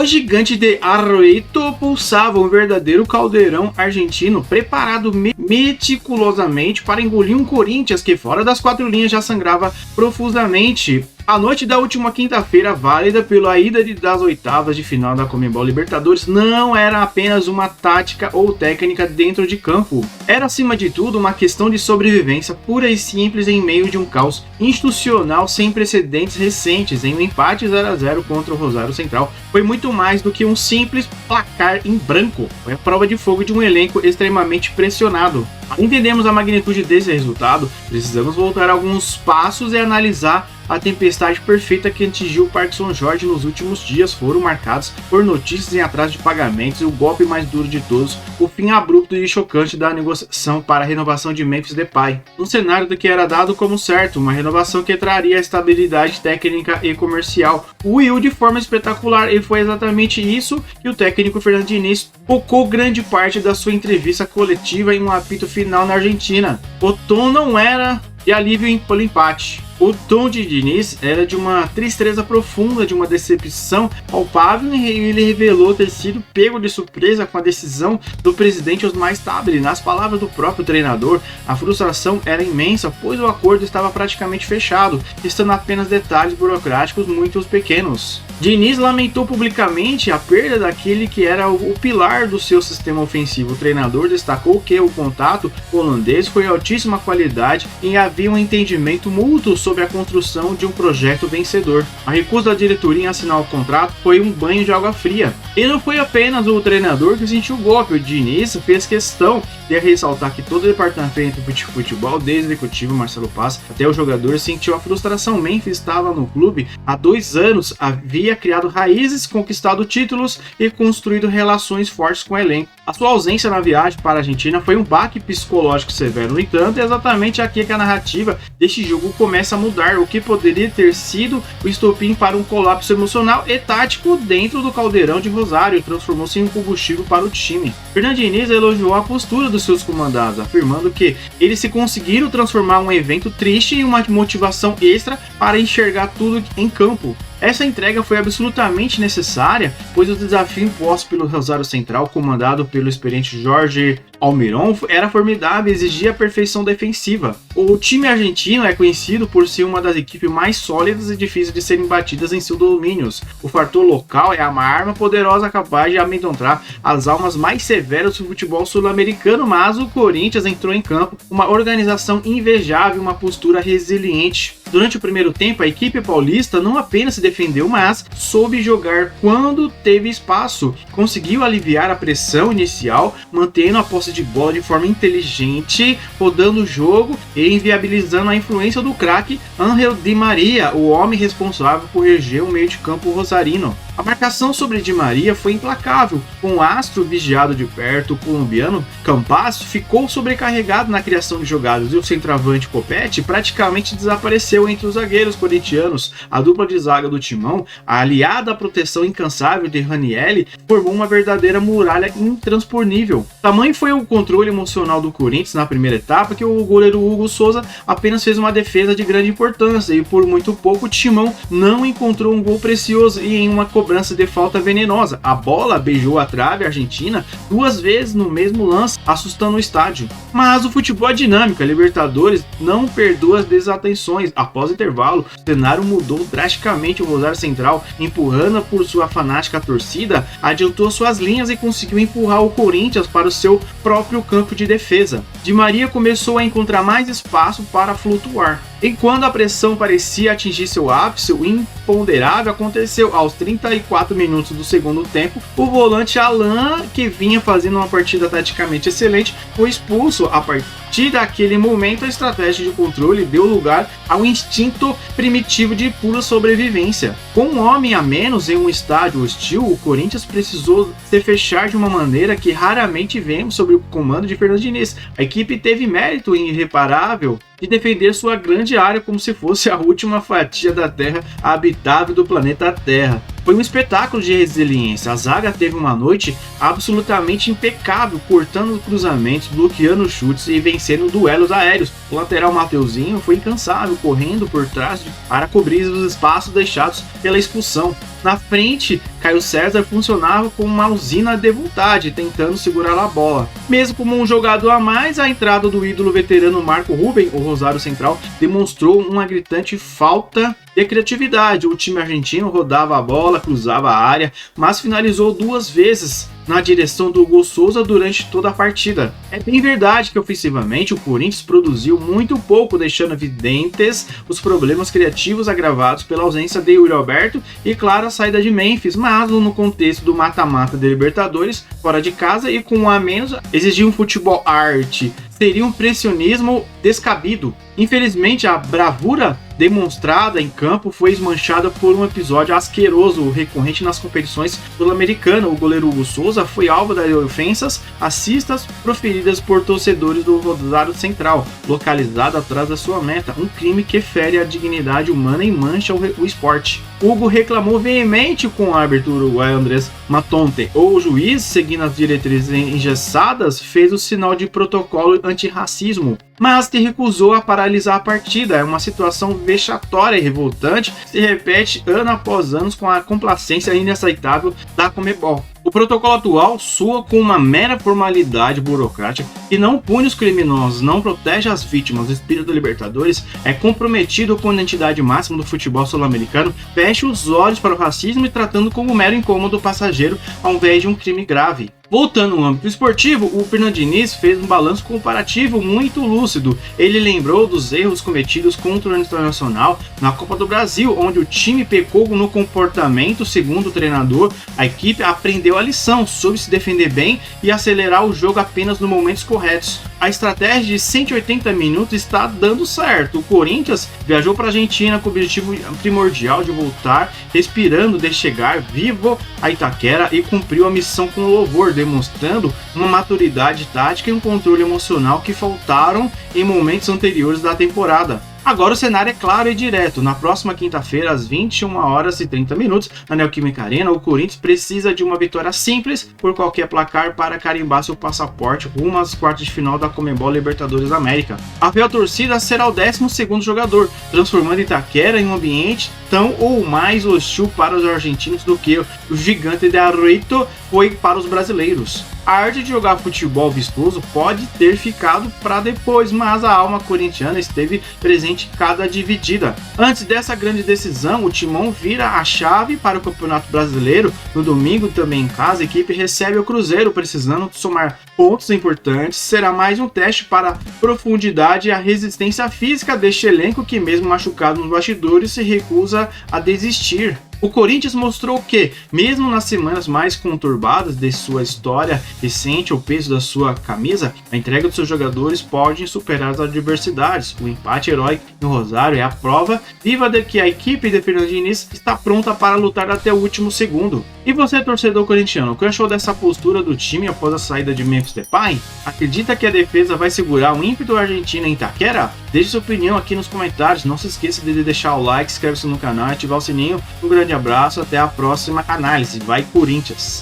O gigante de Arroito pulsava um verdadeiro caldeirão argentino, preparado meticulosamente para engolir um Corinthians que fora das quatro linhas já sangrava profusamente. A noite da última quinta-feira, válida pela ida das oitavas de final da Conmebol Libertadores, não era apenas uma tática ou técnica dentro de campo. Era, acima de tudo, uma questão de sobrevivência pura e simples em meio de um caos institucional sem precedentes recentes. Em um empate 0-0 contra o Rosário Central, foi muito mais do que um simples placar em branco. Foi a prova de fogo de um elenco extremamente pressionado. Entendemos a magnitude desse resultado, precisamos voltar alguns passos e analisar a tempestade perfeita que atingiu o Parque São Jorge nos últimos dias. Foram marcados por notícias em atraso de pagamentos e o golpe mais duro de todos, o fim abrupto e chocante da negociação para a renovação de Memphis Depay. Um cenário do que era dado como certo, uma renovação que traria estabilidade técnica e comercial. O Will de forma espetacular, e foi exatamente isso que o técnico Fernando Diniz focou grande parte da sua entrevista coletiva em um apito final na Argentina. O tom não era de alívio pelo empate. O tom de Diniz era de uma tristeza profunda, de uma decepção palpável, e ele revelou ter sido pego de surpresa com a decisão do presidente Osmar Stabile. Nas palavras do próprio treinador, a frustração era imensa, pois o acordo estava praticamente fechado, restando apenas detalhes burocráticos muito pequenos. Diniz lamentou publicamente a perda daquele que era o pilar do seu sistema ofensivo. O treinador destacou que o contato holandês foi de altíssima qualidade e havia um entendimento mútuo sobre a construção de um projeto vencedor. A recusa da diretoria em assinar o contrato foi um banho de água fria. E não foi apenas o treinador que sentiu o golpe. O Diniz fez questão de ressaltar que todo o departamento de futebol, desde o executivo Marcelo Paz até o jogador, sentiu a frustração. Memphis estava no clube há 2 anos, havia criado raízes, conquistado títulos e construído relações fortes com o elenco. A sua ausência na viagem para a Argentina foi um baque psicológico severo. No entanto, é exatamente aqui que a narrativa deste jogo começa a mudar, o que poderia ter sido o estopim para um colapso emocional e tático dentro do caldeirão de Rosário, transformou-se em um combustível para o time. Fernando Diniz elogiou a postura dos seus comandados, afirmando que eles se conseguiram transformar um evento triste em uma motivação extra para enxergar tudo em campo. Essa entrega foi absolutamente necessária, pois o desafio imposto pelo Rosário Central, comandado pelo experiente Jorge Almiron, era formidável e exigia a perfeição defensiva. O time argentino é conhecido por ser uma das equipes mais sólidas e difíceis de serem batidas em seus domínios. O fator local é uma arma poderosa capaz de amedrontar as almas mais severas do futebol sul-americano, mas o Corinthians entrou em campo uma organização invejável, uma postura resiliente. Durante o primeiro tempo, a equipe paulista não apenas se defendeu, mas soube jogar quando teve espaço. Conseguiu aliviar a pressão inicial, mantendo a posse de bola de forma inteligente, rodando o jogo e inviabilizando a influência do craque Ángel Di Maria, o homem responsável por reger o meio de campo rosarino. A marcação sobre Di Maria foi implacável. Com o astro vigiado de perto, o colombiano Campas ficou sobrecarregado na criação de jogadas e o centroavante Copete praticamente desapareceu entre os zagueiros corintianos. A dupla de zaga do Timão, aliada à proteção incansável de Ranieri, formou uma verdadeira muralha intransponível. Tamanho foi o controle emocional do Corinthians na primeira etapa que o goleiro Hugo Souza apenas fez uma defesa de grande importância e por muito pouco o Timão não encontrou um gol precioso e em uma cobrança de falta venenosa. A bola beijou a trave argentina 2 vezes no mesmo lance, assustando o estádio. Mas o futebol é dinâmico, a Libertadores não perdoa as desatenções. Após o intervalo, o cenário mudou drasticamente. O Rosário Central, empurrando por sua fanática torcida, adiantou suas linhas e conseguiu empurrar o Corinthians para o seu próprio campo de defesa. Di Maria começou a encontrar mais espaço para flutuar. Enquanto a pressão parecia atingir seu ápice, o imponderável aconteceu. Aos 34 minutos do segundo tempo, o volante Alan, que vinha fazendo uma partida taticamente excelente, foi expulso. A partir daquele momento, a estratégia de controle deu lugar ao instinto primitivo de pura sobrevivência. Com um homem a menos em um estádio hostil, o Corinthians precisou se fechar de uma maneira que raramente vemos sob o comando de Fernando Diniz. A equipe teve mérito irreparável de defender sua grande área como se fosse a última fatia da terra habitável do planeta Terra. Foi um espetáculo de resiliência. A zaga teve uma noite absolutamente impecável, cortando cruzamentos, bloqueando chutes e vencendo duelos aéreos. O lateral Mateuzinho foi incansável, correndo por trás para cobrir os espaços deixados pela expulsão. Na frente, Caio César funcionava como uma usina de vontade, tentando segurar a bola. Mesmo como um jogador a mais, a entrada do ídolo veterano Marco Ruben, o Rosário Central, demonstrou uma gritante falta de criatividade. O time argentino rodava a bola, cruzava a área, mas finalizou 2 vezes na direção do Hugo Souza durante toda a partida. É bem verdade que ofensivamente o Corinthians produziu muito pouco, deixando evidentes os problemas criativos agravados pela ausência de Yuri Alberto e, claro, a saída de Memphis, mas no contexto do mata-mata de Libertadores, fora de casa e com um a menos, exigir um futebol arte seria um pressionismo descabido. Infelizmente, a bravura demonstrada em campo foi esmanchada por um episódio asqueroso recorrente nas competições sul-americanas. O goleiro Hugo Souza foi alvo das ofensas racistas proferidas por torcedores do Rosário Central, localizado atrás da sua meta, um crime que fere a dignidade humana e mancha o esporte. Hugo reclamou veemente com o árbitro uruguaio Andrés Matonte. O juiz, seguindo as diretrizes engessadas, fez o sinal de protocolo antirracismo, mas se recusou a paralisar a partida. É uma situação vexatória e revoltante, se repete ano após ano com a complacência inaceitável da Conmebol. O protocolo atual soa com uma mera formalidade burocrática que não pune os criminosos, não protege as vítimas. O espírito da Libertadores é comprometido com a identidade máxima do futebol sul-americano, fecha os olhos para o racismo e tratando como mero incômodo passageiro ao invés de um crime grave. Voltando no âmbito esportivo, o Fernando Diniz fez um balanço comparativo muito lúcido. Ele lembrou dos erros cometidos contra o Internacional na Copa do Brasil, onde o time pecou no comportamento. Segundo o treinador, a equipe aprendeu a lição, soube se defender bem e acelerar o jogo apenas nos momentos corretos. A estratégia de 180 minutos está dando certo. O Corinthians viajou para a Argentina com o objetivo primordial de voltar, respirando, de chegar vivo a Itaquera e cumpriu a missão com louvor, demonstrando uma maturidade tática e um controle emocional que faltaram em momentos anteriores da temporada. Agora o cenário é claro e direto. Na próxima quinta-feira, às 21h30, na Neoquímica Arena, o Corinthians precisa de uma vitória simples por qualquer placar para carimbar seu passaporte rumo às quartas de final da Conmebol Libertadores da América. A fiel torcida será o 12º jogador, transformando Itaquera em um ambiente tão ou mais hostil para os argentinos do que o gigante de Arroito foi para os brasileiros. A arte de jogar futebol vistoso pode ter ficado para depois, mas a alma corintiana esteve presente em cada dividida. Antes dessa grande decisão, o Timão vira a chave para o Campeonato Brasileiro. No domingo, também em casa, a equipe recebe o Cruzeiro, precisando somar pontos importantes. Será mais um teste para a profundidade e a resistência física deste elenco que, mesmo machucado nos bastidores, se recusa a desistir. O Corinthians mostrou que, mesmo nas semanas mais conturbadas de sua história recente, o peso da sua camisa, a entrega dos seus jogadores pode superar as adversidades. O empate heróico no Rosário é a prova viva de que a equipe de Fernando Diniz está pronta para lutar até o último segundo. E você, torcedor corintiano, o que achou dessa postura do time após a saída de Memphis Depay? Acredita que a defesa vai segurar o ímpeto argentino em Itaquera? Deixe sua opinião aqui nos comentários. Não se esqueça de deixar o like, inscreve-se no canal e ativar o sininho. Um grande abraço, até a próxima análise. Vai Corinthians!